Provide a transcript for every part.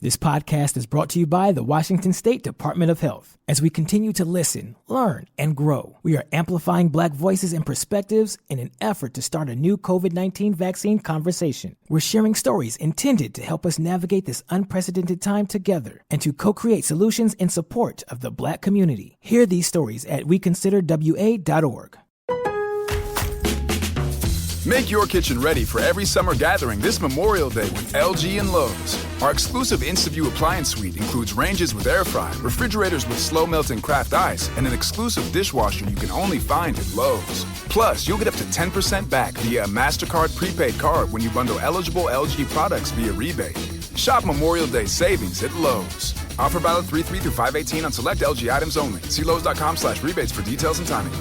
This podcast is brought to you by the Washington State Department of Health. As we continue to listen, learn, and grow, we are amplifying Black voices and perspectives in an effort to start a new COVID-19 vaccine conversation. We're sharing stories intended to help us navigate this unprecedented time together and to co-create solutions in support of the Black community. Hear these stories at weconsiderwa.org. Make your kitchen ready for every summer gathering this Memorial Day with LG and Lowe's. Our exclusive InstaView appliance suite includes ranges with air fry, refrigerators with slow melting craft ice, and an exclusive dishwasher you can only find at Lowe's. Plus, you'll get up to 10% back via a MasterCard prepaid card when you bundle eligible LG products via rebate. Shop Memorial Day savings at Lowe's. Offer valid 3/3 through 5/18 on select LG items only. See Lowe's.com/rebates for details and timing.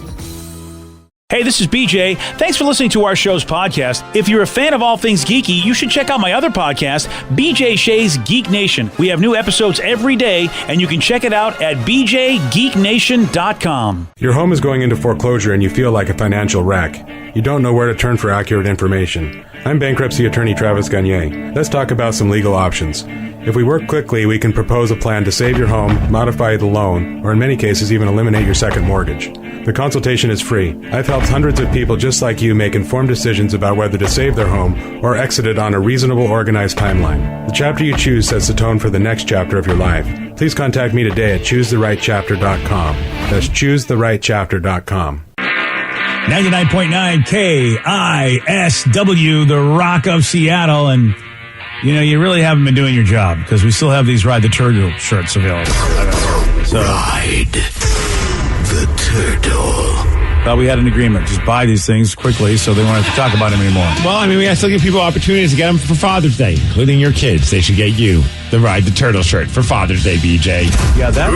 Hey, this is BJ. Thanks for listening to our show's podcast. If you're a fan of all things geeky, you should check out my other podcast, BJ Shea's Geek Nation. We have new episodes every day, and you can check it out at bjgeeknation.com. Your home is going into foreclosure and you feel like a financial wreck. You don't know where to turn for accurate information. I'm bankruptcy attorney Travis Gagne. Let's talk about some legal options. If we work quickly, we can propose a plan to save your home, modify the loan, or in many cases even eliminate your second mortgage. The consultation is free. I've helped hundreds of people just like you make informed decisions about whether to save their home or exit it on a reasonable, organized timeline. The chapter you choose sets the tone for the next chapter of your life. Please contact me today at choosetherightchapter.com. That's choosetherightchapter.com. 99.9 KISW, the Rock of Seattle, and you really haven't been doing your job because we still have these Ride the Turtle shirts available. So, Ride the Turtle. Thought we had an agreement. Just buy these things quickly so they won't have to talk about them anymore. Well, I mean, we have to give people opportunities to get them for Father's Day, including your kids. They should get you the Ride the Turtle shirt for Father's Day, BJ. Yeah, that...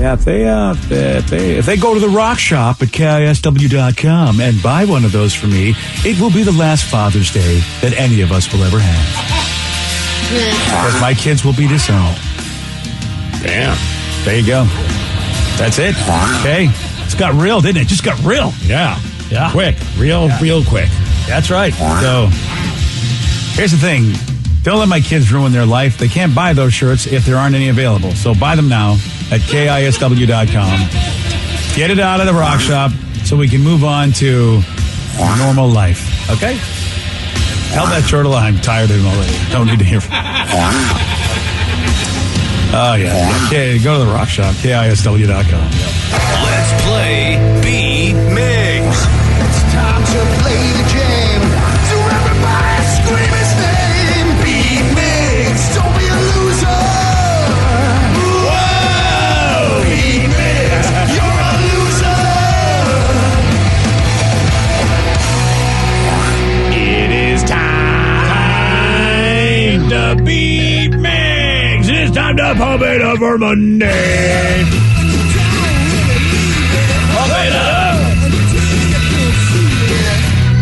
Yeah, if they go to the rock shop at KISW.com and buy one of those for me, it will be the last Father's Day that any of us will ever have. Because my kids will be disowned. Damn. There you go. That's it. Okay. It's got real, didn't it? Just got real. Yeah. Quick. Real quick. That's right. So, here's the thing. Don't let my kids ruin their life. They can't buy those shirts if there aren't any available. So buy them now at KISW.com. Get it out of the rock shop so we can move on to normal life. Okay? Tell that turtle I'm tired of him already. Don't need to hear from him. Oh, yeah. Okay, go to the rock shop, KISW.com. Let's play B-Migs. It's time to play the game. So everybody scream his name. B-Migs, don't be a loser. Whoa! B-Migs, you're a loser. It is time to beat Migs. It's time to pump it up for Monday. Pump it up.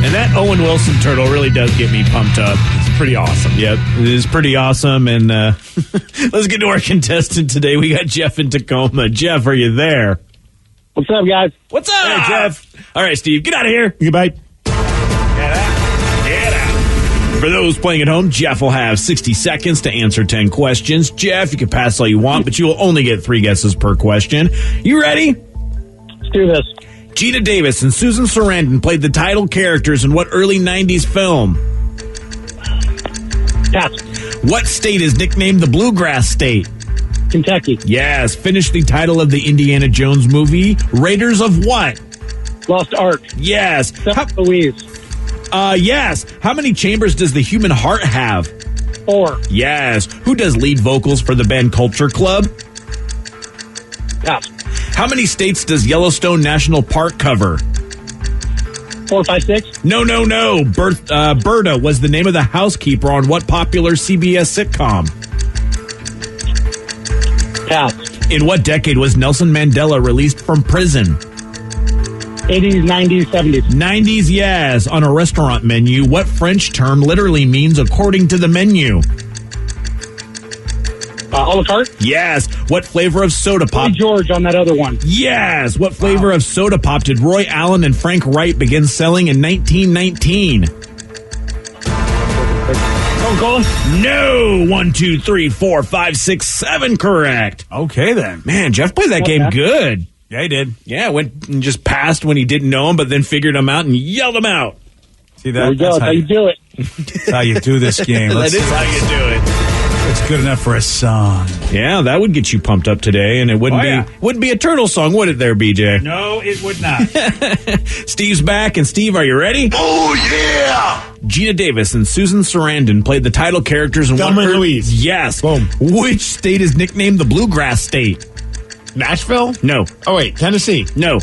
And that Owen Wilson turtle really does get me pumped up. It's pretty awesome. Yep, it is pretty awesome. And let's get to our contestant today. We got Jeff in Tacoma. Jeff, are you there? What's up, guys? What's up? Hey, Jeff. All right, Steve, get out of here. Goodbye. Get out. For those playing at home, Jeff will have 60 seconds to answer 10 questions. Jeff, you can pass all you want, but you will only get 3 guesses per question. You ready? Let's do this. Gina Davis and Susan Sarandon played the title characters in what early 90s film? Pass. What state is nicknamed the Bluegrass State? Kentucky. Yes. Finish the title of the Indiana Jones movie. Raiders of what? Lost Ark. Yes. Louise. Yes. How many chambers does the human heart have? 4. Yes. Who does lead vocals for the band Culture Club? Pass. How many states does Yellowstone National Park cover? 4, 5, 6. No. Berta was the name of the housekeeper on what popular CBS sitcom? Pass. In what decade was Nelson Mandela released from prison? 80s, 90s, 70s. 90s, yes. On a restaurant menu, what French term literally means according to the menu? A la carte? Yes. What flavor of soda pop? Boy George on that other one. Yes. What flavor of soda pop did Roy Allen and Frank Wright begin selling in 1919? Coca-Cola? No. 1, 2, 3, 4, 5, 6, 7. Correct. Okay, then. Man, Jeff played that game good. Yeah, he did. Yeah, went and just passed when he didn't know him, but then figured him out and yelled him out. See that? There we go. That's how you do it. That's how you do this game. That is how you do it. It's good enough for a song. Yeah, that would get you pumped up today, and it wouldn't be a turtle song, would it there, BJ? No, it would not. Steve's back, and Steve, are you ready? Oh, yeah! Gina Davis and Susan Sarandon played the title characters in Thelma and Louise. Yes. Boom. Which state is nicknamed the Bluegrass State? Nashville? No. Oh, wait. Tennessee. No.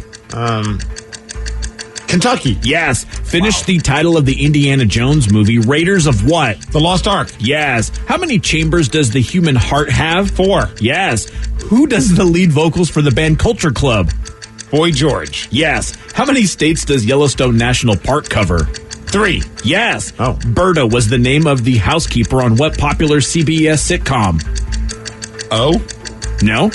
Kentucky. Yes. Finish the title of the Indiana Jones movie, Raiders of what? The Lost Ark. Yes. How many chambers does the human heart have? 4. Yes. Who does the lead vocals for the band Culture Club? Boy George. Yes. How many states does Yellowstone National Park cover? 3. Yes. Oh. Berta was the name of the housekeeper on what popular CBS sitcom? Oh? No?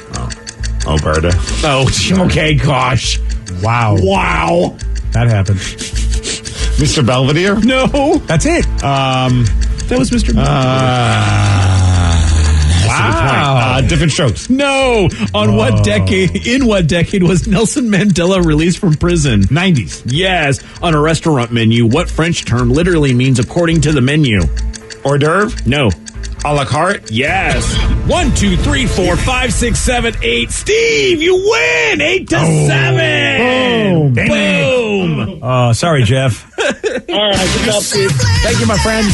Oh, Berta. Oh, okay, gosh. Wow. Wow. That happened. Mr. Belvedere? No. That's it. That was Mr. Wow. Different Strokes. No. On what decade? In what decade was Nelson Mandela released from prison? 90s. Yes. On a restaurant menu, what French term literally means according to the menu? Hors d'oeuvre? No. A la carte? Yes. 1, 2, 3, 4, 5, 6, 7, 8. Steve, you win. 8 to 7. Boom. Oh, sorry, Jeff. All right, good job, Steve. Thank you, my friend.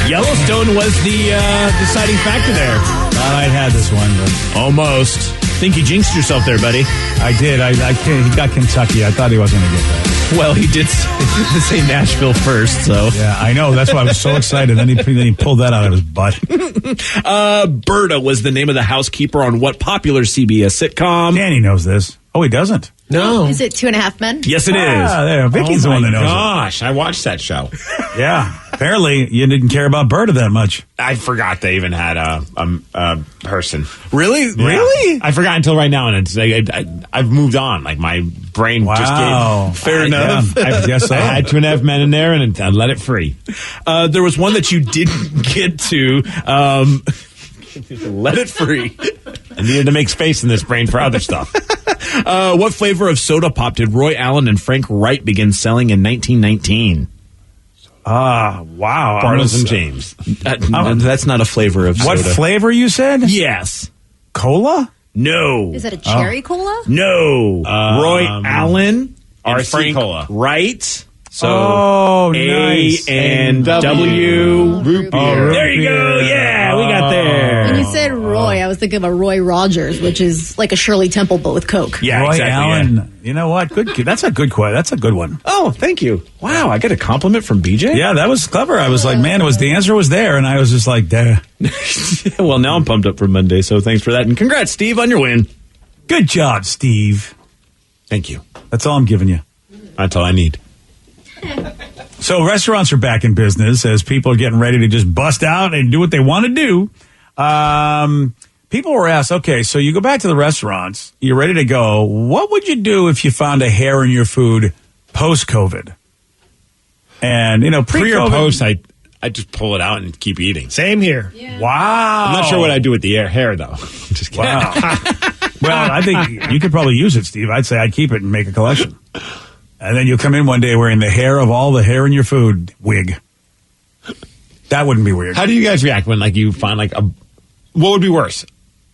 Yellowstone was the deciding factor there. I had this one, but Almost. Think you jinxed yourself there, buddy. I did. He got Kentucky. I thought he wasn't going to get that. Well, he did say Nashville first, so. Yeah, I know. That's why I was so excited. Then he pulled that out of his butt. Berta was the name of the housekeeper on what popular CBS sitcom? Danny knows this. Oh, he doesn't? No. Is it 2.5 Men? Yes, it is. There, Vicky's the one that knows Gosh, I watched that show. it. Yeah. Apparently, you didn't care about Berta that much. I forgot they even had a person. Really? Yeah. Really? I forgot until right now, and it's like I've moved on. Like my brain just gave. Fair enough. Yeah, I guess so. I had 2.5 Men in there, and I let it free. There was one that you didn't get to. Let it free. I needed to make space in this brain for other stuff. What flavor of soda pop did Roy Allen and Frank Wright begin selling in 1919? Wow. Bartles and James. That's not a flavor of What soda. flavor you said? Yes. Cola? No. Is that a cherry cola? No. Roy Allen and RC Frank Cola. Wright. So Oh, A nice. and W. W. Root beer. There you go. Yeah, we got there. When you said Roy, I was thinking of a Roy Rogers, which is like a Shirley Temple, but with Coke. Yeah, Roy exactly. Allen. Yeah. You know what? Good. That's a good question. That's a good one. Oh, thank you. Wow, I got a compliment from BJ. Yeah, that was clever. I was like, man, the answer was there, and I was just like, duh. Well, now I'm pumped up for Monday, so thanks for that. And congrats, Steve, on your win. Good job, Steve. Thank you. That's all I'm giving you. That's all I need. So restaurants are back in business as people are getting ready to just bust out and do what they want to do. People were asked, okay, so you go back to the restaurants, you're ready to go. What would you do if you found a hair in your food post-COVID? And, Pre or pre-COVID. post, I just pull it out and keep eating. Same here. Wow. I'm not sure what I do with the hair, though. Just kidding. Wow. Well, I think you could probably use it, Steve. I'd say I'd keep it and make a collection. And then you'll come in one day wearing the hair of all the hair in your food wig. That wouldn't be weird. How do you guys react when you find what would be worse?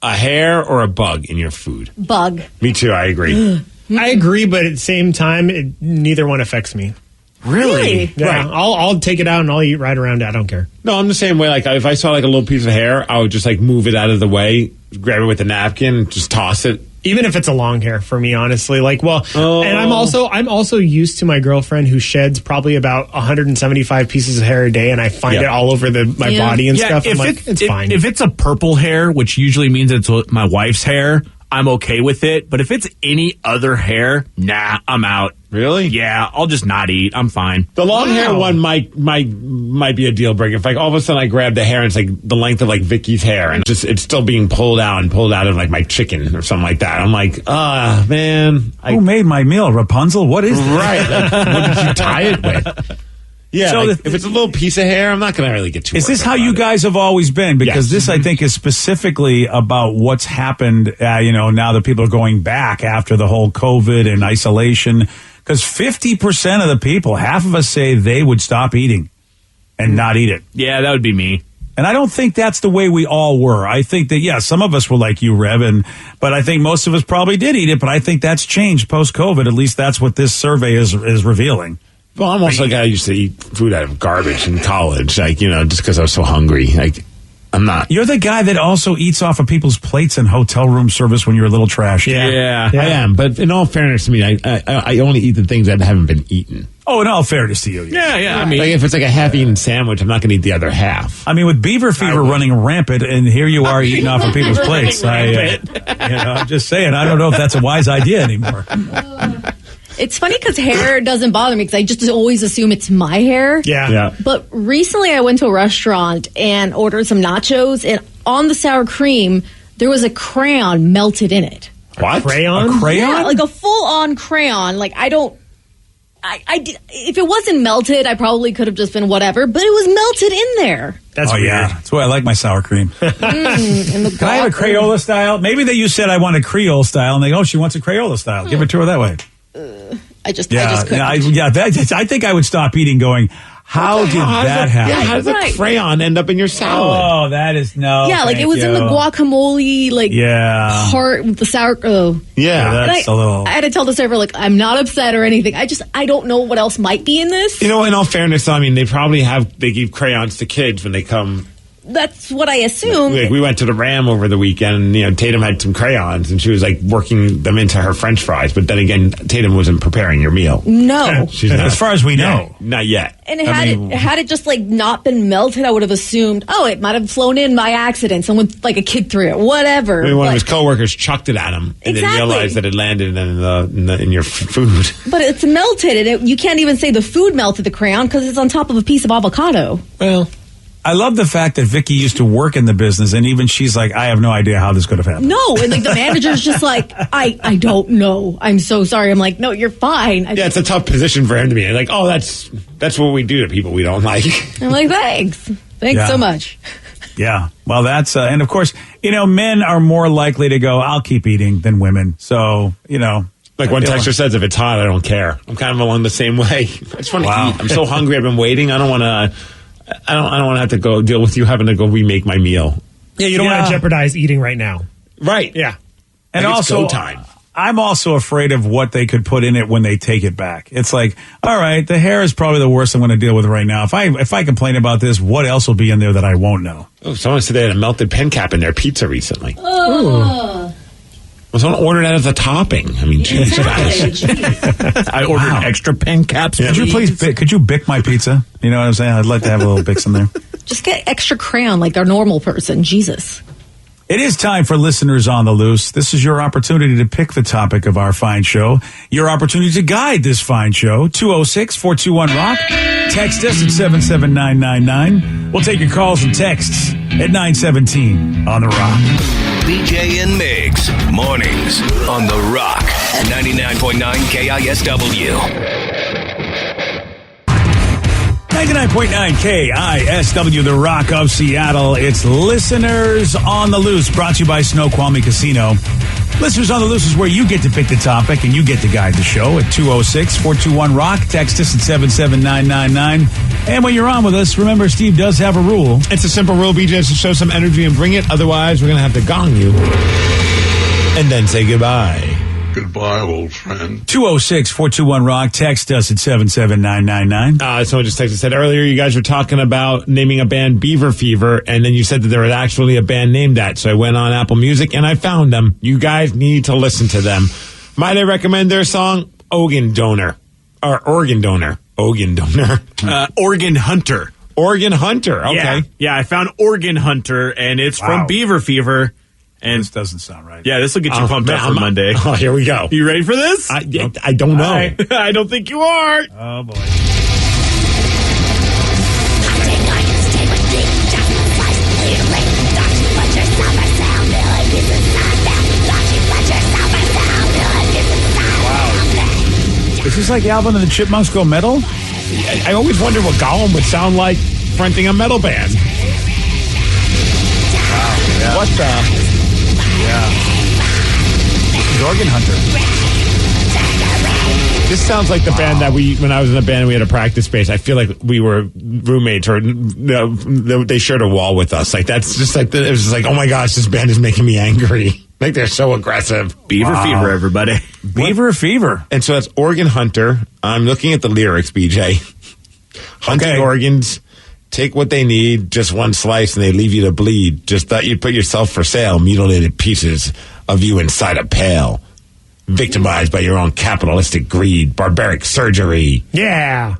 A hair or a bug in your food? Bug. Me too, I agree. I agree, but at the same time, neither one affects me. Really? Yeah, Right. I'll take it out and I'll eat right around it. I don't care. No, I'm the same way. If I saw a little piece of hair, I would just move it out of the way, grab it with a napkin, just toss it. Even if it's a long hair, for me, honestly. And I'm also used to my girlfriend who sheds probably about 175 pieces of hair a day, and I find it all over my body and stuff. I'm like, it's fine. If it's a purple hair, which usually means it's my wife's hair, I'm okay with it. But if it's any other hair, nah, I'm out. Really? Yeah, I'll just not eat. I'm fine. The long hair one might be a deal breaker. If like all of a sudden I grab the hair and it's like the length of like Vicky's hair and it's still being pulled out of like my chicken or something like that. I'm like, man. Who made my meal? Rapunzel? What is this? Right. Like, what did you tie it with? Yeah, so if it's a little piece of hair, I'm not going to really get too. Is this how you guys have always been? Because this, I think, is specifically about what's happened, now that people are going back after the whole COVID and isolation. Because 50% of the people, half of us say they would stop eating and not eat it. Yeah, that would be me. And I don't think that's the way we all were. I think that, some of us were like you, Rev, but I think most of us probably did eat it, but I think that's changed post-COVID. At least that's what this survey is revealing. Well, I'm also a guy who used to eat food out of garbage in college, like, just because I was so hungry. Like, I'm not. You're the guy that also eats off of people's plates in hotel room service when you're a little trashed. Yeah, I am. But in all fairness to me, I only eat the things that haven't been eaten. Oh, in all fairness to you. Yeah. I mean, like if it's like a half-eaten sandwich, I'm not going to eat the other half. I mean, with beaver fever running rampant, and here you are eating off of people's plates. I'm just saying, I don't know if that's a wise idea anymore. It's funny because hair doesn't bother me because I just always assume it's my hair. Yeah. But recently I went to a restaurant and ordered some nachos, and on the sour cream, there was a crayon melted in it. What? Crayon? A crayon? Yeah, like a full-on crayon. Like, if it wasn't melted, I probably could have just been whatever, but it was melted in there. That's weird. Yeah. That's why I like my sour cream. And the Can I have a Crayola style? Maybe you said I want a Creole style, and she wants a Crayola style. Give it to her that way. I just couldn't. I think I would stop eating going, how did that happen? Yeah, how does the crayon end up in your salad? Oh, that is no. Yeah, like it was in the guacamole, part with the sour. That's a little. I had to tell the server, I'm not upset or anything. I don't know what else might be in this. In all fairness, they give crayons to kids when they come. That's what I assumed. We went to the Ram over the weekend, and Tatum had some crayons, and she was working them into her French fries. But then again, Tatum wasn't preparing your meal. No, she's not. As far as we know, not yet. And had it just not been melted, I would have assumed, it might have flown in by accident. Someone a kid threw it, whatever. One of his coworkers chucked it at him, and then realized that it landed in your food. But it's melted, and you can't even say the food melted the crayon because it's on top of a piece of avocado. Well. I love the fact that Vicky used to work in the business, and even she's like, I have no idea how this could have happened. No, and the manager's just I don't know. I'm so sorry. I'm like, no, you're fine. It's a tough position for him to be. That's what we do to people we don't like. I'm like, thanks so much. Yeah, well, that's and of course, men are more likely to go, I'll keep eating than women. So Like one texter says, if it's hot, I don't care. I'm kind of along the same way. I just want to eat. I'm so hungry. I've been waiting. I don't want to. I don't want to have to go deal with you having to go remake my meal. Yeah, you don't want to jeopardize eating right now. Right. Yeah. And also, go time. I'm also afraid of what they could put in it when they take it back. It's like, all right, the hair is probably the worst I'm going to deal with right now. If I complain about this, what else will be in there that I won't know? Oh, someone said they had a melted pen cap in their pizza recently. Oh. Well, someone ordered that as a topping. I mean, geez, guys. I ordered extra pen caps. Yeah. Could you bick my pizza? You know what I'm saying? I'd like to have a little bix in there. Just get extra crayon like a normal person. Jesus. It is time for Listeners on the Loose. This is your opportunity to pick the topic of our fine show. Your opportunity to guide this fine show. 206-421-ROCK. Text us at 77999. We'll take your calls and texts at 917 on The Rock. BJ and Migs, mornings on The Rock, 99.9 KISW. 99.9 KISW, The Rock of Seattle. It's Listeners on the Loose, brought to you by Snoqualmie Casino. Listeners on the Loose is where you get to pick the topic and you get to guide the show at 206-421-ROCK. Text us at 77999. And when you're on with us, remember, Steve does have a rule. It's a simple rule, BJ, is to show some energy and bring it. Otherwise, we're going to have to gong you and then say goodbye. Goodbye, old friend. 206-421-ROCK. Text us at 77999. Someone just texted, said earlier you guys were talking about naming a band Beaver Fever, and then you said that there was actually a band named that. So I went on Apple Music and I found them. You guys need to listen to them. Might I recommend their song, Organ Donor. Organ Hunter. Organ Hunter. Organ Hunter, okay. Yeah, I found Organ Hunter, and it's from Beaver Fever. And this doesn't sound right. Yeah, this will get you pumped up for Monday. Oh, here we go. You ready for this? I don't know. I don't think you are. Oh, boy. Is this like Alvin and the Chipmunks Go Metal? I always wondered what Gollum would sound like fronting a metal band. Yeah. What the? Yeah. This is Organ Hunter. This sounds like the band that when I was in a band and we had a practice space, I feel like we were roommates or they shared a wall with us. Like, that's just like, it was just like, oh my gosh, this band is making me angry. Like, they're so aggressive. Beaver Fever, everybody. Beaver Fever. And so that's Organ Hunter. I'm looking at the lyrics, BJ. Hunting organs, take what they need, just one slice, and they leave you to bleed. Just thought you'd put yourself for sale, mutilated pieces of you inside a pail. Victimized by your own capitalistic greed, barbaric surgery. Yeah.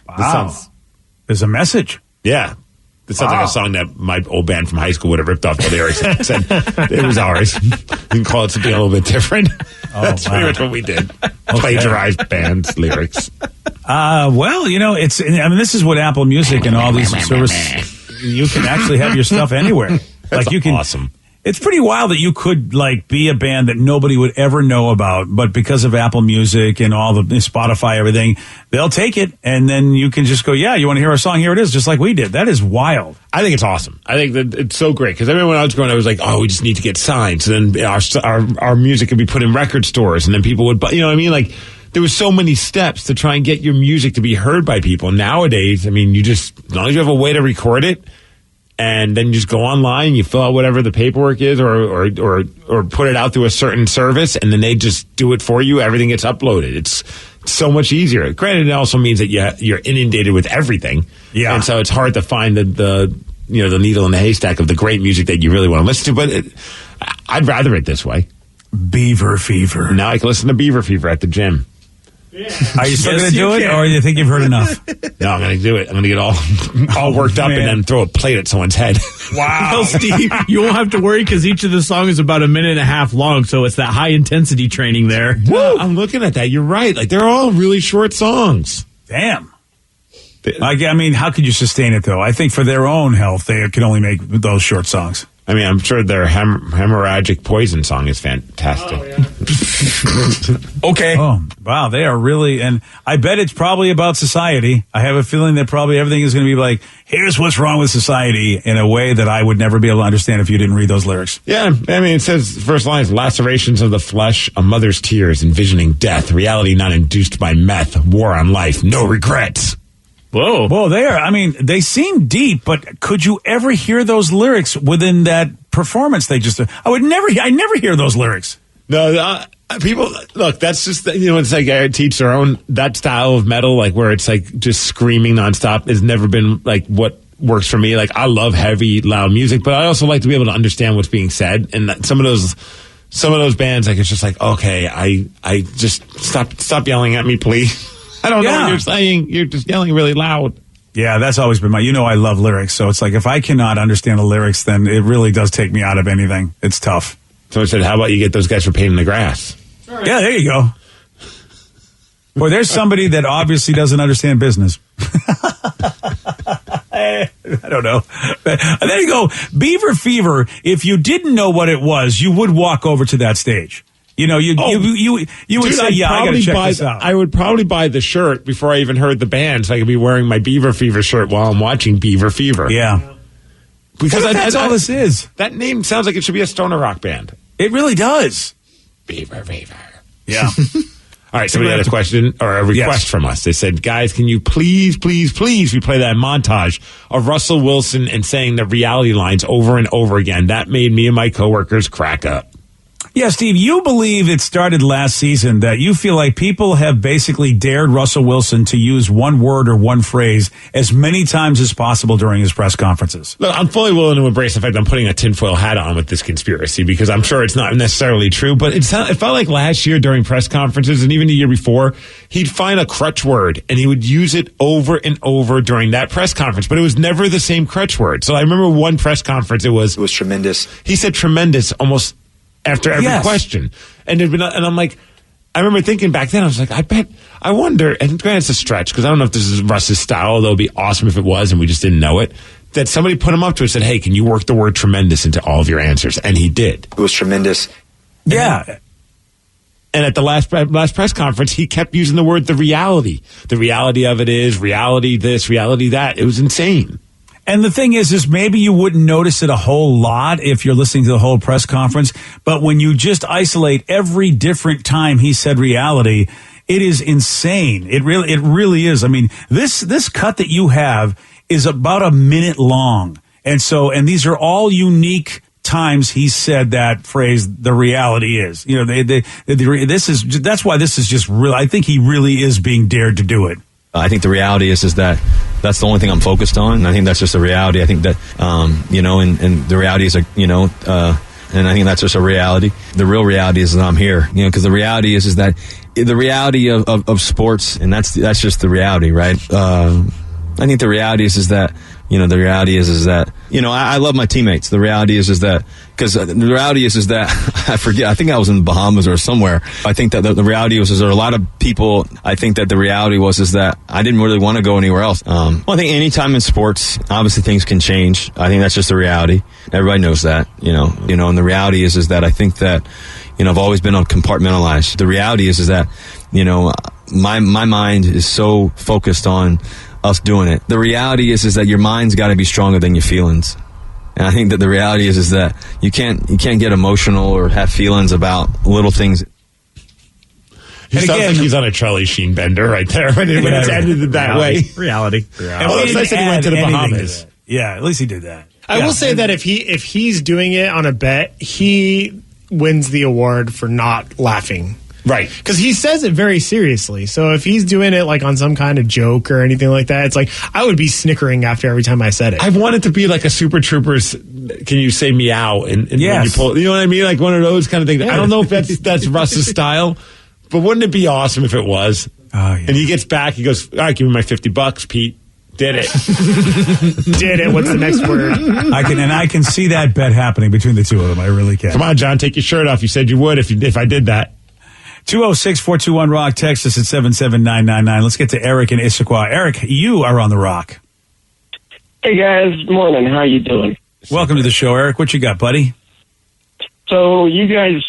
Wow. There's a message. Yeah. This sounds like a song that my old band from high school would have ripped off the lyrics and said it was ours. You can call it something a little bit different. That's pretty much what we did. Plagiarized band's lyrics. Well, this is what Apple Music and all these services, you can actually have your stuff anywhere. That's awesome. It's pretty wild that you could be a band that nobody would ever know about, but because of Apple Music and all the Spotify, everything, they'll take it and then you can just go, yeah, you want to hear our song? Here it is, just like we did. That is wild. I think it's awesome. I think that it's so great because I remember when I was growing up, I was like, oh, we just need to get signed. So then our music could be put in record stores and then people would, you know what I mean? Like, there was so many steps to try and get your music to be heard by people. Nowadays, I mean, as long as you have a way to record it, and then you just go online, you fill out whatever the paperwork is, or put it out through a certain service, and then they just do it for you. Everything gets uploaded. It's so much easier. Granted, it also means that you're inundated with everything. Yeah, and so it's hard to find the needle in the haystack of the great music that you really want to listen to. But I'd rather it this way. Beaver Fever. Now I can listen to Beaver Fever at the gym. Yeah. Are you still going to do it, or do you think you've heard enough? No, I'm going to do it. I'm going to get all worked up and then throw a plate at someone's head. Wow. Well, Steve, you won't have to worry because each of the songs is about a minute and a half long, so it's that high-intensity training there. Woo! I'm looking at that. You're right. Like, they're all really short songs. Damn. I mean, how could you sustain it, though? I think for their own health, they can only make those short songs. I mean, I'm sure their hemorrhagic poison song is fantastic. Oh, yeah. Okay. Oh, wow. They are really, and I bet it's probably about society. I have a feeling that probably everything is going to be like, here's what's wrong with society in a way that I would never be able to understand if you didn't read those lyrics. Yeah. I mean, it says, first line is lacerations of the flesh, a mother's tears, envisioning death, reality not induced by meth, war on life, no regrets. Whoa. Well, they seem deep, but could you ever hear those lyrics within that performance they just, I never hear those lyrics. No, people, look, that's just, it's like I teach their own, that style of metal, like where it's like just screaming nonstop has never been like what works for me. Like I love heavy, loud music, but I also like to be able to understand what's being said. And that some of those bands, like it's just like, okay, I just stop yelling at me, please. I don't know what you're saying. You're just yelling really loud. Yeah, that's always been I love lyrics. So it's like if I cannot understand the lyrics, then it really does take me out of anything. It's tough. So I said, how about you get those guys for painting the grass? Right. Yeah, there you go. Or there's somebody that obviously doesn't understand business. I don't know. And there you go. Beaver Fever, if you didn't know what it was, you would walk over to that stage. You would say, yeah, I got to check this out. I would probably buy the shirt before I even heard the band, so I could be wearing my Beaver Fever shirt while I'm watching Beaver Fever. Yeah. Because that's all this is. That name sounds like it should be a stoner rock band. It really does. Beaver Fever. Yeah. All right, somebody had a question or a request from us. They said, guys, can you please replay that montage of Russell Wilson and saying the reality lines over and over again? That made me and my coworkers crack up. Yeah, Steve, you believe it started last season, that you feel like people have basically dared Russell Wilson to use one word or one phrase as many times as possible during his press conferences. Look, I'm fully willing to embrace the fact that I'm putting a tinfoil hat on with this conspiracy because I'm sure it's not necessarily true, but it felt like last year during press conferences and even the year before, he'd find a crutch word and he would use it over and over during that press conference, but it was never the same crutch word. So I remember one press conference, it was tremendous. He said tremendous almost after every question. And I'm like, I remember thinking back then, I was like, I wonder, and granted it's a stretch, because I don't know if this is Russ's style, although it would be awesome if it was and we just didn't know it, that somebody put him up to it and said, hey, can you work the word tremendous into all of your answers? And he did. It was tremendous. Yeah. And at the last press conference, he kept using the word the reality. The reality of it is reality this, reality that. It was insane. And the thing is maybe you wouldn't notice it a whole lot if you're listening to the whole press conference, but when you just isolate every different time he said reality, it is insane. It really is. I mean, this cut that you have is about a minute long. And these are all unique times he said that phrase, the reality is. You know, that's why this is just real. I think he really is being dared to do it. I think the reality is that that's the only thing I'm focused on. And I think that's just a reality. I think that, and the reality is, and I think that's just a reality. The real reality is that I'm here, because the reality is that the reality of sports, and that's just the reality, right? I think the reality is that, the reality is that, I love my teammates. The reality is that, because the reality is that, I forget, I think I was in the Bahamas or somewhere. I think that the reality was, there are a lot of people, I think that the reality was, that I didn't really want to go anywhere else. I think anytime in sports, obviously things can change. I think that's just the reality. Everybody knows that, and the reality is that I think that, I've always been compartmentalized. The reality is that, my mind is so focused on us doing it. The reality is that your mind's got to be stronger than your feelings. And I think that the reality is that you can't get emotional or have feelings about little things. He sounds like he's on a Charlie Sheen bender right there when it's ended that way. Reality. And well, it's nice that he went to the Bahamas. Yeah, at least he did that. I will say that if he's doing it on a bet, he wins the award for not laughing. Right. Because he says it very seriously. So if he's doing it like on some kind of joke or anything like that, it's like I would be snickering after every time I said it. I want it to be like a Super Troopers, can you say meow? And yes. When you pull, you know what I mean? Like one of those kind of things. Yeah. I don't know if that's Russ's style, but wouldn't it be awesome if it was? Oh, yeah. And he gets back, he goes, all right, give me my $50, Pete. Did it. Did it. What's the next word? I can see that bet happening between the two of them. I really can. Come on, John, take your shirt off. You said you would if I did that. 206-421-ROCK, text us at 77999. Let's get to Eric in Issaquah. Eric, you are on the Rock. Hey, guys. Morning. How you doing? Welcome to the show, Eric. What you got, buddy? So you guys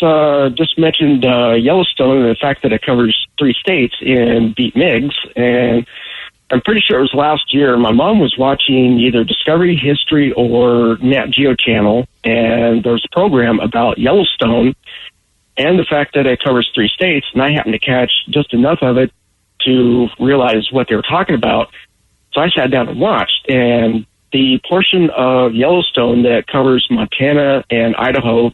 just mentioned Yellowstone and the fact that it covers 3 states in Beat Miggs, and I'm pretty sure it was last year. My mom was watching either Discovery, History, or Nat Geo Channel, and there was a program about Yellowstone and the fact that it covers 3 states, and I happened to catch just enough of it to realize what they were talking about. So I sat down and watched, and the portion of Yellowstone that covers Montana and Idaho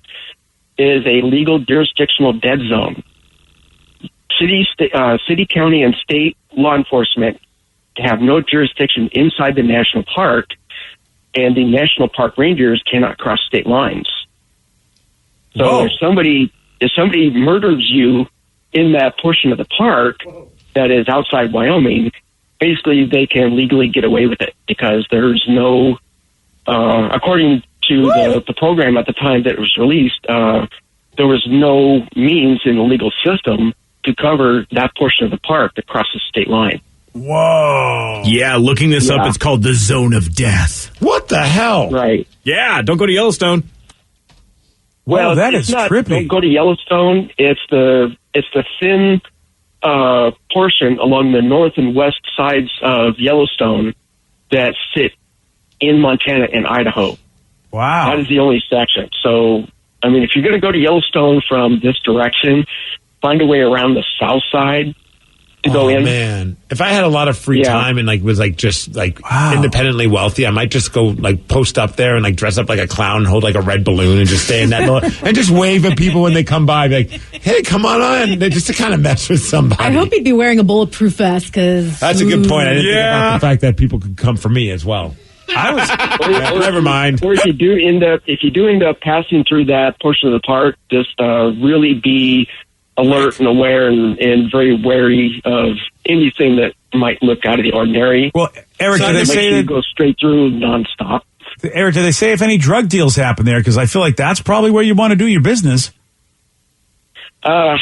is a legal jurisdictional dead zone. City, county, and state law enforcement have no jurisdiction inside the national park, and the national park rangers cannot cross state lines. So if somebody murders you in that portion of the park that is outside Wyoming, basically they can legally get away with it because there's no, according to the program at the time that it was released, there was no means in the legal system to cover that portion of the park that crosses state line. Whoa. Yeah, looking this up, it's called the Zone of Death. What the hell? Right. Yeah, don't go to Yellowstone. Well, that is trippy. Don't go to Yellowstone. It's the thin portion along the north and west sides of Yellowstone that sit in Montana and Idaho. Wow. That is the only section. So, I mean, if you're going to go to Yellowstone from this direction, find a way around the south side to go in. Man, if I had a lot of free time and was just independently wealthy, I might just go post up there and dress up like a clown, and hold a red balloon, and just stay in that and just wave at people when they come by, be like, "Hey, come on!" Just to kind of mess with somebody. I hope he'd be wearing a bulletproof vest because that's a good point. I didn't think about the fact that people could come for me as well. I was never mind. Or if you do end up passing through that portion of the park, just really be alert and aware and very wary of anything that might look out of the ordinary. Well, Eric, do they say you go straight through nonstop? Eric, do they say if any drug deals happen there? Because I feel like that's probably where you want to do your business. I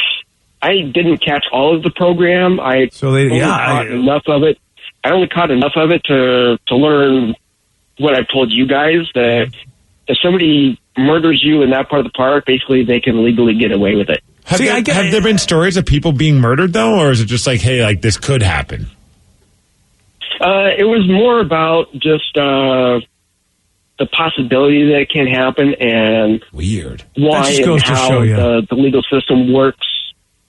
didn't catch all of the program. I only caught enough of it. I only caught enough of it to learn what I've told you guys, that if somebody murders you in that part of the park, basically they can legally get away with it. Have there been stories of people being murdered, though, or is it just hey, this could happen? It was more about just the possibility that it can happen and weird why and how the legal system works.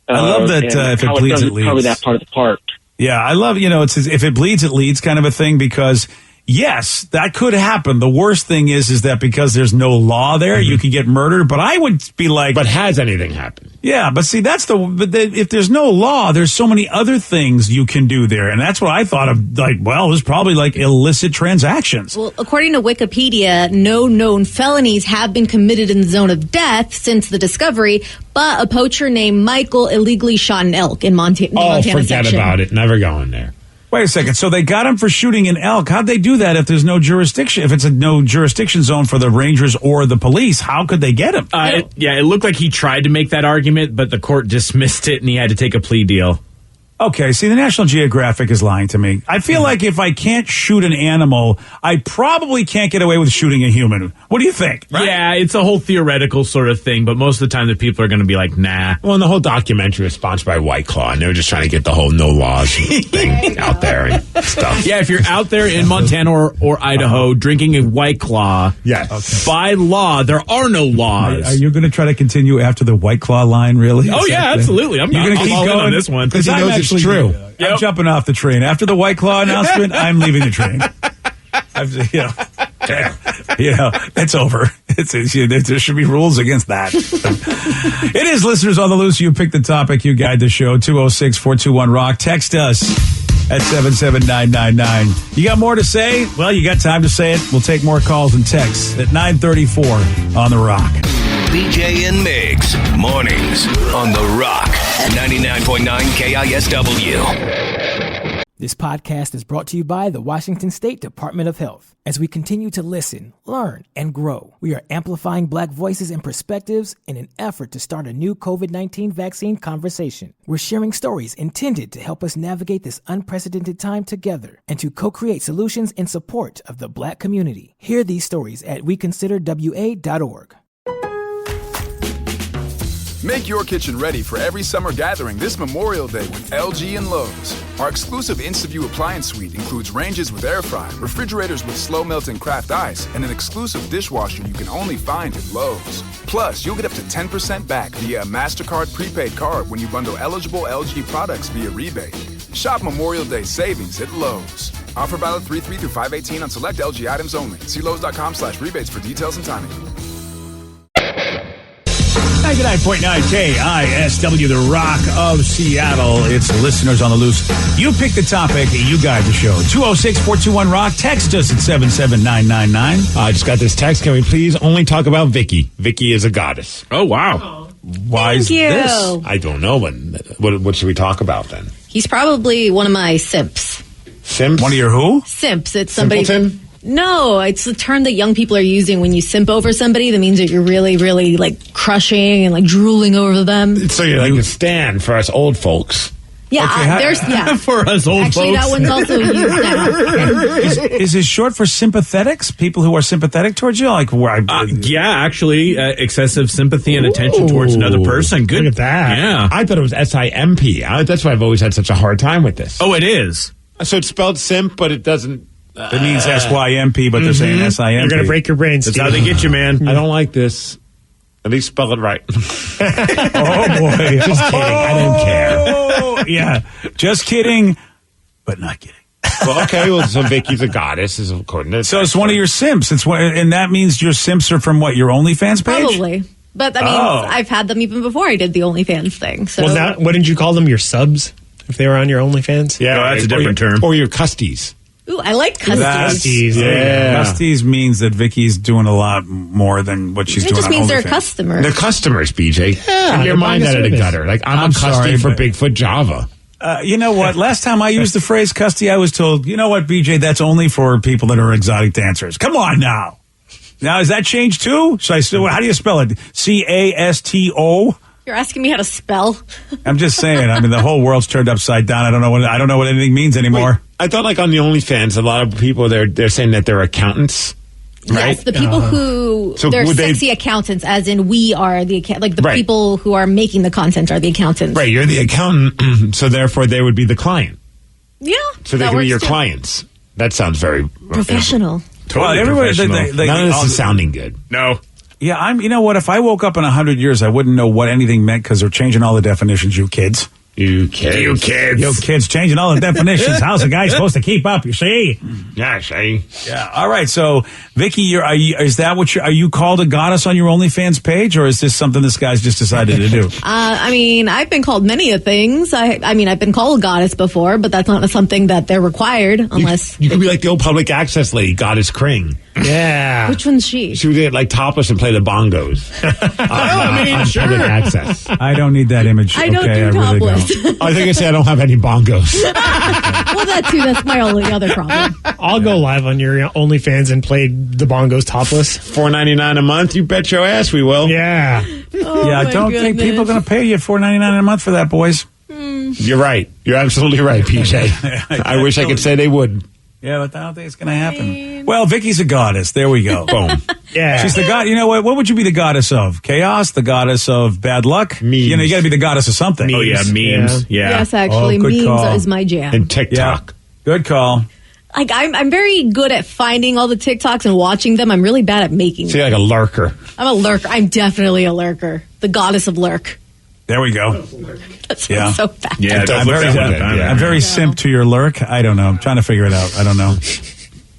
I love that if it bleeds, it leads. Cover that part of the park. Yeah, I love, it's if it bleeds, it leads kind of a thing, because yes, that could happen. The worst thing is that because there's no law there, you can get murdered. But I would be like, but has anything happened? Yeah, but see, if there's no law, there's so many other things you can do there, and that's what I thought of. There's probably illicit transactions. Well, according to Wikipedia, no known felonies have been committed in the zone of death since the discovery. But a poacher named Michael illegally shot an elk in Montana. Forget section. about it. Never going there. Wait a second. So they got him for shooting an elk. How'd they do that if there's no jurisdiction? If it's a no jurisdiction zone for the Rangers or the police, how could they get him? It looked like he tried to make that argument, but the court dismissed it and he had to take a plea deal. Okay, see, the National Geographic is lying to me. I feel like if I can't shoot an animal, I probably can't get away with shooting a human. What do you think? Right? Yeah, it's a whole theoretical sort of thing, but most of the time the people are going to be like, nah. Well, and the whole documentary was sponsored by White Claw, and they were just trying to get the whole no laws thing out there and stuff. Yeah, if you're out there in Montana or Idaho drinking a White Claw, by law, there are no laws. Are you going to try to continue after the White Claw line, really? Oh, yeah, absolutely. I'm going to keep going on this one. Because he knows it's true. I'm jumping off the train. After the White Claw announcement, I'm leaving the train. It's over. There should be rules against that. It is Listeners on the Loose. You pick the topic. You guide the show. 206-421-ROCK. Text us at 77999. You got more to say? Well, you got time to say it. We'll take more calls and texts at 9:34 on The Rock. BJ and Migs, mornings on The Rock, 99.9 KISW. This podcast is brought to you by the Washington State Department of Health. As we continue to listen, learn, and grow, we are amplifying Black voices and perspectives in an effort to start a new COVID-19 vaccine conversation. We're sharing stories intended to help us navigate this unprecedented time together and to co-create solutions in support of the Black community. Hear these stories at weconsiderwa.org. Make your kitchen ready for every summer gathering this Memorial Day with LG and Lowe's. Our exclusive InstaView appliance suite includes ranges with air fry, refrigerators with slow melting craft ice, and an exclusive dishwasher you can only find at Lowe's. Plus, you'll get up to 10% back via a MasterCard prepaid card when you bundle eligible LG products via rebate. Shop Memorial Day savings at Lowe's. Offer valid 3/3 through 5/18 on select LG items only. See Lowe's.com/rebates for details and timing. 99.9 KISW, The Rock of Seattle. It's Listeners on the Loose. You pick the topic, you guide the show. 206-421-ROCK. Text us at 77999. I just got this text. Can we please only talk about Vicky? Vicky is a goddess. Oh, wow. Why is this? I don't know. What should we talk about then? He's probably one of my simps. Simps? One of your who? Simps. It's somebody. Simpleton? No, it's the term that young people are using when you simp over somebody. That means that you're really, really crushing and drooling over them. So you're like a stan for us old folks. Yeah, there's for us old actually, folks. that one's also used now. Is it short for sympathetics? People who are sympathetic towards you? Actually, excessive sympathy and attention towards another person. Good. Look at that. Yeah. I thought it was SIMP. That's why I've always had such a hard time with this. Oh, it is. So it's spelled simp, but it doesn't. It means SYMP, but they're saying SIMP. You're going to break your brains. That's how they get you, man. I don't like this. At least spell it right. Oh, boy. Just kidding. I don't care. Oh, yeah. Just kidding, but not kidding. Well, okay. Well, so Vicky's a goddess, is according to. So it's one of your simps. And that means your simps are from what? Your OnlyFans page? Probably. But I mean, I've had them even before I did the OnlyFans thing. So what did you call them? Your subs? If they were on your OnlyFans? Yeah, that's a different term. Or your custies. Ooh, I like custies. Custies. Yeah. Custies means that Vicky's doing a lot more than what she's It doing just on means they're a OnlyFans. customer. The customers, BJ. Yeah, Take your they're mind buying out of the service. gutter. Like, I'm a custie sorry, for but- Bigfoot Java. You know what? Last time I used the phrase custy, I was told, you know what, BJ, that's only for people that are exotic dancers. Come on now. Now, has that changed too? So how do you spell it? CASTO? You're asking me how to spell? I'm just saying. I mean, the whole world's turned upside down. I don't know what anything means anymore. Wait, I thought like on the OnlyFans, a lot of people they're saying that they're accountants. Right? Yes, the people who So they're would they- sexy accountants, as in we are the like the Right. people who are making the content are the accountants. Right, you're the accountant, so therefore they would be the client. Yeah. So they that can be works your too. clients. That sounds very Professional. Totally everybody- professional. None of this is sounding good. No. Yeah, you know what? If I woke up in 100 years, I wouldn't know what anything meant because they're changing all the definitions, you kids. You kids. You kids changing all the definitions. How's a guy supposed to keep up, you see? Yeah, see? Yeah. All right. So, Vicky, is that what are you called a goddess on your OnlyFans page, or is this something this guy's just decided to do? I mean, I've been called many of things. I mean, I've been called a goddess before, but that's not something that they're required unless. You could be like the old public access lady, Goddess Kring. Yeah. Which one's she? She would get like topless and play the bongos. on public access. I don't need that image. I don't okay, do I really topless. don't. I think I said I don't have any bongos. Well, that too. That's my only other problem. I'll go live on your OnlyFans and play the bongos topless. $4.99 a month. You bet your ass we will. Yeah. Oh, Yeah, I my don't think people are goodness. going to pay you $4.99 a month for that, boys. You're right. You're absolutely right, PJ. I wish I could say they would. Yeah, but I don't think it's going to happen. Well, Vicky's a goddess. There we go. Boom. Yeah. She's the god. You know what? What would you be the goddess of? Chaos? The goddess of bad luck? Memes. You know, you got to be the goddess of something. Oh, yeah, memes. Yeah. Yes, actually, Oh, good memes call. is my jam. And Yeah. TikTok. Good call. Like I'm very good at finding all the TikToks and watching them. I'm really bad at making See, them. like a lurker. I'm a lurker. I'm definitely a lurker. The goddess of lurk. There we go. That sounds Yeah. so bad. Yeah, it does I'm look very, that way. yeah. I'm very simp to your lurk. I don't know. I'm trying to figure it out. I don't know.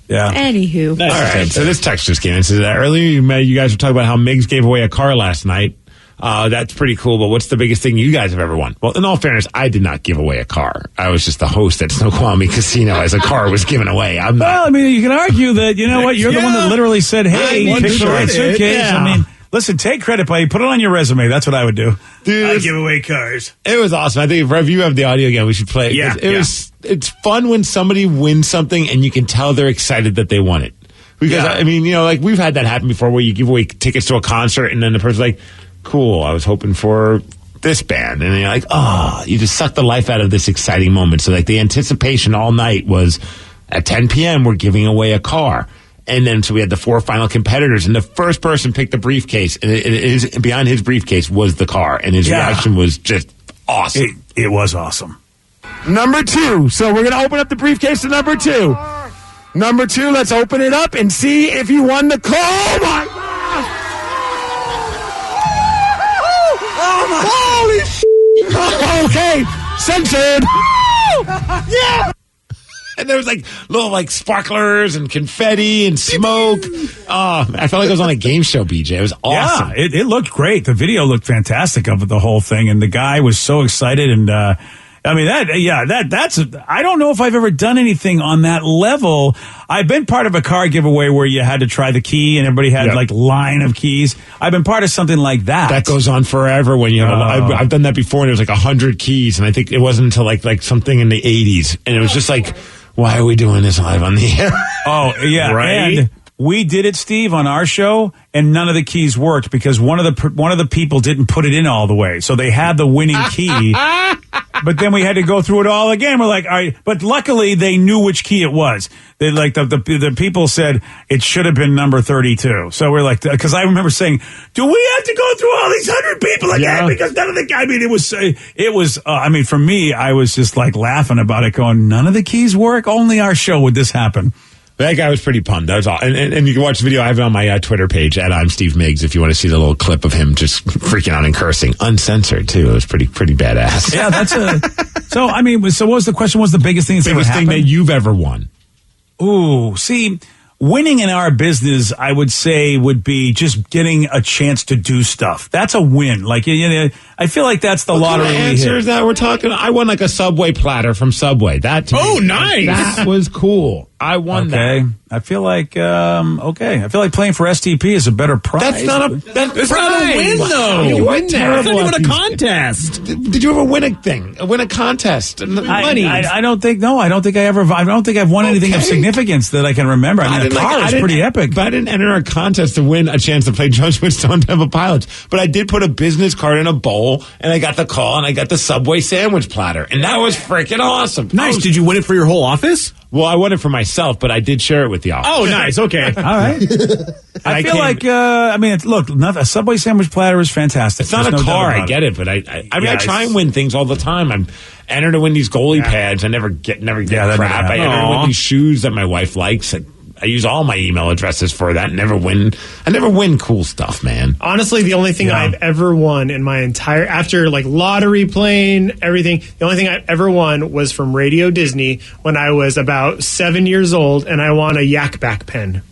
Yeah. Anywho. All right, so this text just came in. So earlier you guys were talking about how Miggs gave away a car last night. That's pretty cool, but what's the biggest thing you guys have ever won? Well, in all fairness, I did not give away a car. I was just the host at Snoqualmie Casino as a car was given away. I'm Well, not. I mean, you can argue that, you know what, you're the one that literally said, hey, I pick the right did, suitcase. yeah. I mean, listen, take credit, buddy. Put it on your resume. That's what I would do. Dude, I give away cars. it was awesome. I think if you have the audio again, we should play it. Yeah, It's fun when somebody wins something and you can tell they're excited that they won it. Because, Yeah. I mean, you know, like we've had that happen before where you give away tickets to a concert and then the person's like, cool, I was hoping for this band. And then you're like, oh, you just sucked the life out of this exciting moment. So like the anticipation all night was at 10 p.m. we're giving away a car. And then so we had the 4 final competitors, and the first person picked the briefcase, and behind his briefcase was the car, and his Yeah. reaction was just awesome. It was awesome. Number 2. So we're going to open up the briefcase to number 2. Number 2, let's open it up and see if you won the car. Oh my gosh! Oh my! Holy okay, censored. Yeah. And there was like little like sparklers and confetti and smoke. I felt like I was on a game show, BJ. It was awesome. Yeah, it looked great. The video looked fantastic of the whole thing, and the guy was so excited. And I mean, that's. I don't know if I've ever done anything on that level. I've been part of a car giveaway where you had to try the key, and everybody had like line of keys. I've been part of something like that. That goes on forever when you have. I've done that before, and it was like 100 keys, and I think it wasn't until like something in the 80s, and it was just like, why are we doing this live on the air? Oh yeah, Right? And we did it, Steve, on our show, and none of the keys worked because one of the people didn't put it in all the way. So they had the winning key, but then we had to go through it all again. We're like, all right, but luckily they knew which key it was. They like the people said it should have been number 32. So we're like, because I remember saying, do we have to go through all these 100 people again? Yeah. Because none of the. I mean, it was. I mean, for me, I was just like laughing about it, going, none of the keys work. Only our show would this happen. That guy was pretty pumped. That was all. And you can watch the video. I have it on my Twitter page at I'm Steve Miggs if you want to see the little clip of him just freaking out and cursing. Uncensored, too. It was pretty badass. Yeah, that's so what was the question? What's the biggest thing that you've ever won? Ooh, see, winning in our business, I would say, would be just getting a chance to do stuff. That's a win. Like, I feel like that's the lottery. What kind of answer is that we're talking? I won like a Subway platter from Subway. That to me, nice. That was cool. I won that. I feel like I feel like playing for STP is a better prize. That's not a win though. You won terrible. You won a contest. Did you ever win a thing? Win a contest? Money? I don't think. No, I don't think I've won anything of significance that I can remember. I mean, the car is pretty epic. But I didn't enter a contest to win a chance to play Judgment Stone Temple Pilots. But I did put a business card in a bowl, and I got the call, and I got the Subway sandwich platter, and that was freaking awesome. Nice. Did you win it for your whole office? Well, I won it for myself, but I did share it with the office. Oh, nice. Okay. All right. I feel like, a Subway sandwich platter is fantastic. It's not a car, I get it, but I try and win things all the time. I'm entered to win these goalie pads. I never get crap. I enter to win these shoes that my wife likes. I use all my email addresses for that. I never win cool stuff, man. Honestly, the only thing I've ever won in my entire, after like lottery playing, everything, the only thing I've ever won was from Radio Disney when I was about 7 years old, and I won a Yak Back pen.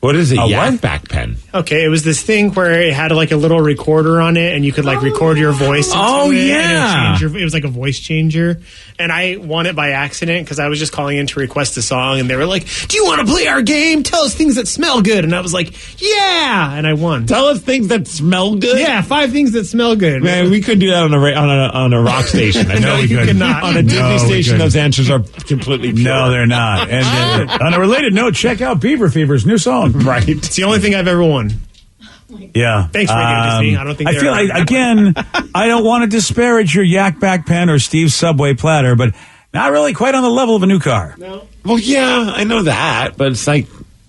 What is a Yak Back pen? Okay, it was this thing where it had like a little recorder on it, and you could like record your voice into it. Yeah. And it was like a voice changer. And I won it by accident because I was just calling in to request a song, and they were like, "Do you want to play our game? Tell us things that smell good." And I was like, "Yeah," and I won. Tell us things that smell good. Yeah, 5 things that smell good. Man, we could do that on a rock station. I know we could not. On a Disney station, those answers are completely pure. No, they're not. And on a related note, check out Beaver Fever's new song. Right. It's the only thing I've ever won. Yeah. Thanks, Radio Disney. I don't think I feel like, again, I don't want to disparage your Yak Back pen or Steve's Subway platter, but not really quite on the level of a new car. No. Well, yeah, I know that, but it's like,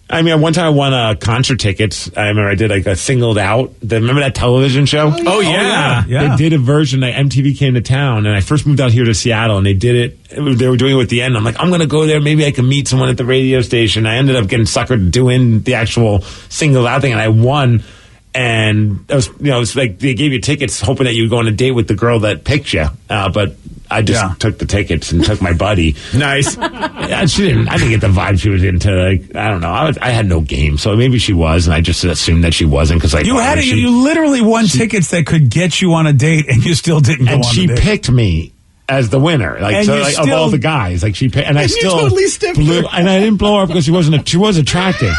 I mean, one time I won concert tickets. I remember I did like a singled out. Remember that television show? Oh, yeah. They did a version. MTV came to town, and I first moved out here to Seattle, and they did it. They were doing it at the end. I'm like, I'm going to go there. Maybe I can meet someone at the radio station. I ended up getting suckered doing the actual singled out thing, and I won. And it was, it was like they gave you tickets hoping that you would go on a date with the girl that picked you. But I just took the tickets and took my buddy. Nice. I didn't get the vibe she was into. Like, I don't know. I had no game, so maybe she was, and I just assumed that she wasn't because you literally won tickets that could get you on a date, and you still didn't go on and she the date. picked me as the winner, of all the guys. Like she picked, and I still totally stiffed blew, her. and I didn't blow her up because she was attractive.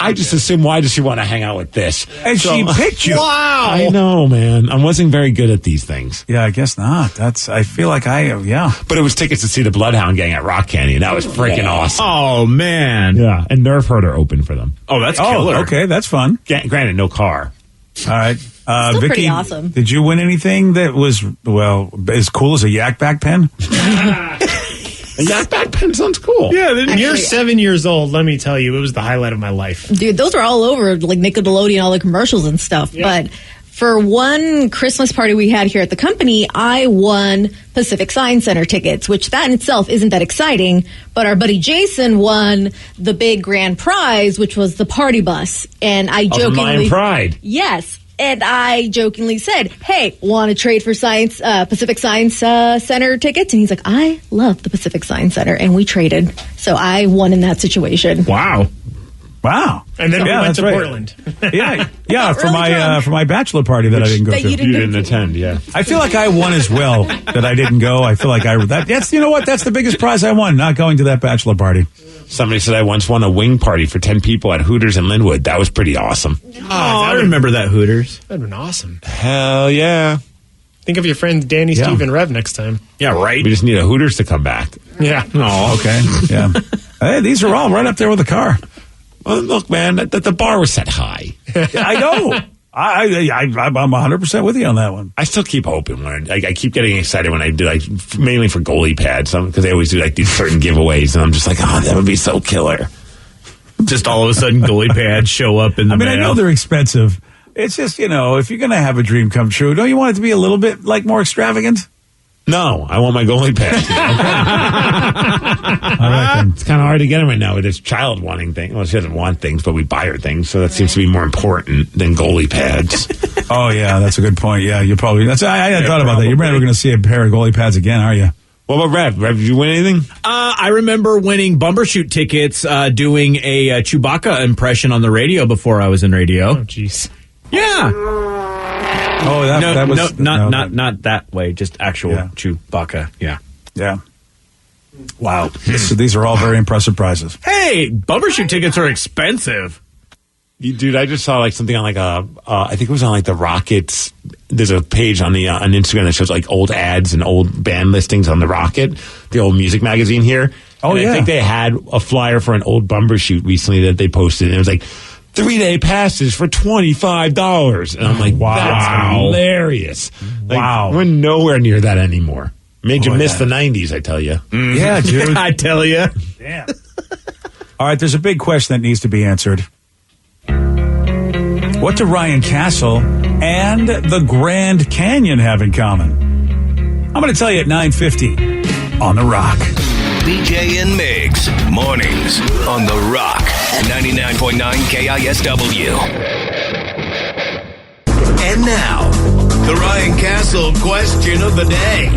I just assumed, why does she want to hang out with this? And she picked you. Wow. I know, man. I wasn't very good at these things. Yeah, I guess not. I feel like But it was tickets to see the Bloodhound Gang at Rock Canyon. That was freaking awesome. Oh, man. Yeah, and Nerf Herder opened for them. Oh, that's killer. Okay, that's fun. Granted, no car. All right. Still Vicky, pretty awesome. Did you win anything that was, as cool as a Yak Back pen? A Yak Back pen sounds cool. Yeah, you're 7 years old. Let me tell you, it was the highlight of my life. Dude, those are all over, like Nickelodeon, all the commercials and stuff. Yeah. But for one Christmas party we had here at the company, I won Pacific Science Center tickets, which that in itself isn't that exciting. But our buddy Jason won the big grand prize, which was the party bus. And I jokingly... Lion Pride. Yes. And I jokingly said, "Hey, want to trade for Pacific Science Center tickets?" And he's like, "I love the Pacific Science Center," and we traded. So I won in that situation. Wow. And then we went to Portland. Yeah, for my bachelor party that I didn't go to. You didn't attend, yeah. I feel like I won as well that I didn't go. I feel like that's you know what? That's the biggest prize I won, not going to that bachelor party. Somebody said I once won a wing party for 10 people at Hooters in Linwood. That was pretty awesome. Oh, I remember that Hooters. That'd been awesome. Hell yeah. Think of your friends Danny, Steve, and Rev next time. Yeah, right. We just need a Hooters to come back. Yeah. Oh, Okay. Yeah. Hey, these are all right up there with the car. Well, look, man, the bar was set high. I know. I'm 100% with you on that one. I still keep hoping. I keep getting excited when I do, like, mainly for goalie pads, because they always do like these certain giveaways, and I'm just like, oh, that would be so killer. Just all of a sudden, goalie pads show up in the mail. I know they're expensive. It's just, if you're going to have a dream come true, don't you want it to be a little bit like more extravagant? No, I want my goalie pads. It's kind of hard to get them right now with this child wanting things. Well, she doesn't want things, but we buy her things, so that seems to be more important than goalie pads. Oh, yeah, that's a good point. Yeah, you probably... I had thought about that. You're never going to see a pair of goalie pads again, are you? What about Rev? Rev, did you win anything? I remember winning Bumbershoot tickets doing a Chewbacca impression on the radio before I was in radio. Oh, jeez. Yeah. Oh, that was... Not that way, just actual Chewbacca. Yeah. Yeah. Wow. These are all very impressive prizes. Hey, Bumbershoot tickets are expensive. Dude, I just saw like something on like I think it was on like the Rockets. There's a page on the on Instagram that shows like old ads and old band listings on the Rocket, the old music magazine here. Oh, and yeah. I think they had a flyer for an old Bumbershoot recently that they posted, and it was like 3-day passes for $25. And I'm like, wow, that's hilarious. Like, Wow. We're nowhere near that anymore. Made you miss the 90s, I tell you. Yeah, dude. I tell you. Damn. All right, there's a big question that needs to be answered. What do Ryan Castle and the Grand Canyon have in common? I'm going to tell you at 9:50 on The Rock. BJ and Migs, mornings on The Rock, 99.9 KISW. And now, the Ryan Castle question of the day.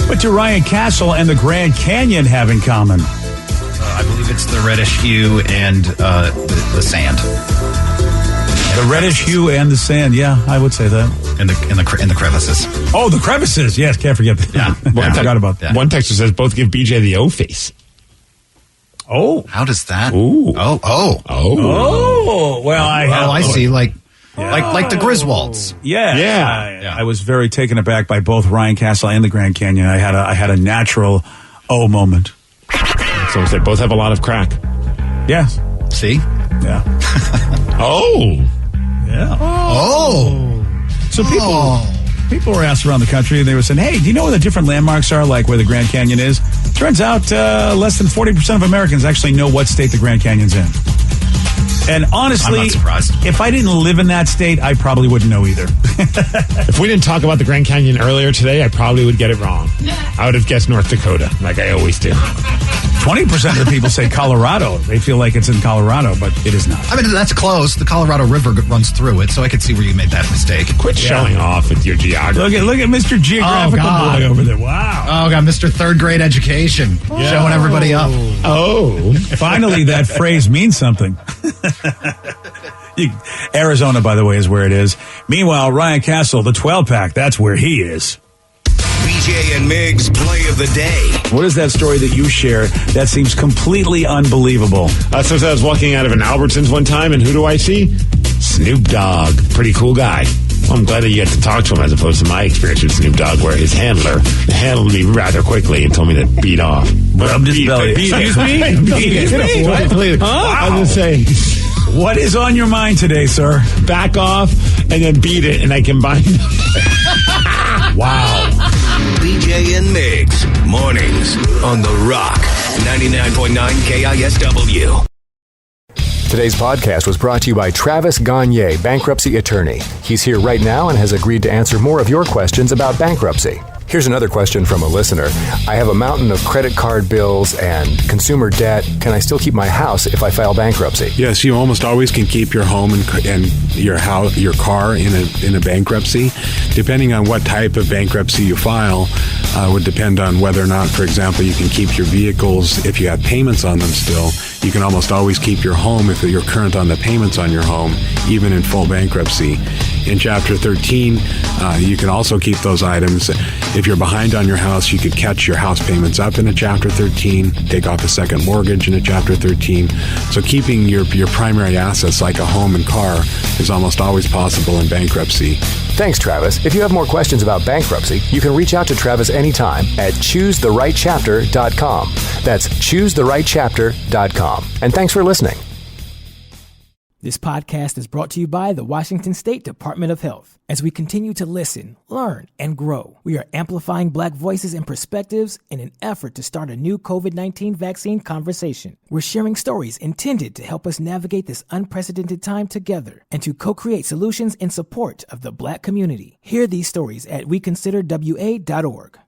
What do Ryan Castle and the Grand Canyon have in common? I believe it's the reddish hue and the sand. The reddish hue and the sand. Yeah, I would say that. In the crevices. Oh, the crevices. Yes, can't forget that. Yeah. I forgot about that. One texter says both give BJ the O face. Oh. How does that? Ooh. Oh. Well, I see. Like the Griswolds. Yeah. I was very taken aback by both Ryan Castle and the Grand Canyon. I had a natural moment. So they both have a lot of crack. Yes. See? Yeah. Oh. Yeah. Oh. So people were asked around the country, and they were saying, hey, do you know where the different landmarks are, like where the Grand Canyon is? Turns out less than 40% of Americans actually know what state the Grand Canyon's in. And honestly, I'm not surprised. If I didn't live in that state, I probably wouldn't know either. If we didn't talk about the Grand Canyon earlier today, I probably would get it wrong. I would have guessed North Dakota, like I always do. 20% of the people say Colorado. They feel like it's in Colorado, but it is not. I mean, that's close. The Colorado River runs through it, so I could see where you made that mistake. Quit showing off with your geography. Look at Mr. Geographical boy over there. Wow. Oh, got Mr. Third Grade Education. Showing everybody up. Oh. Finally, that phrase means something. Arizona, by the way, is where it is. Meanwhile, Ryan Castle, the 12-pack, that's where he is. BJ and Migs play of the day. What is that story that you share that seems completely unbelievable? So I was walking out of an Albertsons one time, and who do I see? Snoop Dogg. Pretty cool guy. Well, I'm glad that you get to talk to him as opposed to my experience with Snoop Dogg, where his handler handled me rather quickly and told me to beat off. Rubbed his belly. Excuse me? I'm just saying. What is on your mind today, sir? Back off and then beat it, and I combined them. Wow. BJ and Migs, mornings on The Rock, 99.9 KISW. Today's podcast was brought to you by Travis Gagne, bankruptcy attorney. He's here right now and has agreed to answer more of your questions about bankruptcy. Here's another question from a listener. I have a mountain of credit card bills and consumer debt. Can I still keep my house if I file bankruptcy? Yes, you almost always can keep your home and your house, your car in a bankruptcy. Depending on what type of bankruptcy you file, would depend on whether or not, for example, you can keep your vehicles if you have payments on them still. You can almost always keep your home if you're current on the payments on your home, even in full bankruptcy. In Chapter 13, you can also keep those items. If you're behind on your house, you could catch your house payments up in a Chapter 13, take off a second mortgage in a Chapter 13. So keeping your primary assets like a home and car is almost always possible in bankruptcy. Thanks, Travis. If you have more questions about bankruptcy, you can reach out to Travis anytime at choosetherightchapter.com. That's choosetherightchapter.com. And thanks for listening. This podcast is brought to you by the Washington State Department of Health. As we continue to listen, learn, and grow, we are amplifying Black voices and perspectives in an effort to start a new COVID-19 vaccine conversation. We're sharing stories intended to help us navigate this unprecedented time together and to co-create solutions in support of the Black community. Hear these stories at weconsiderwa.org.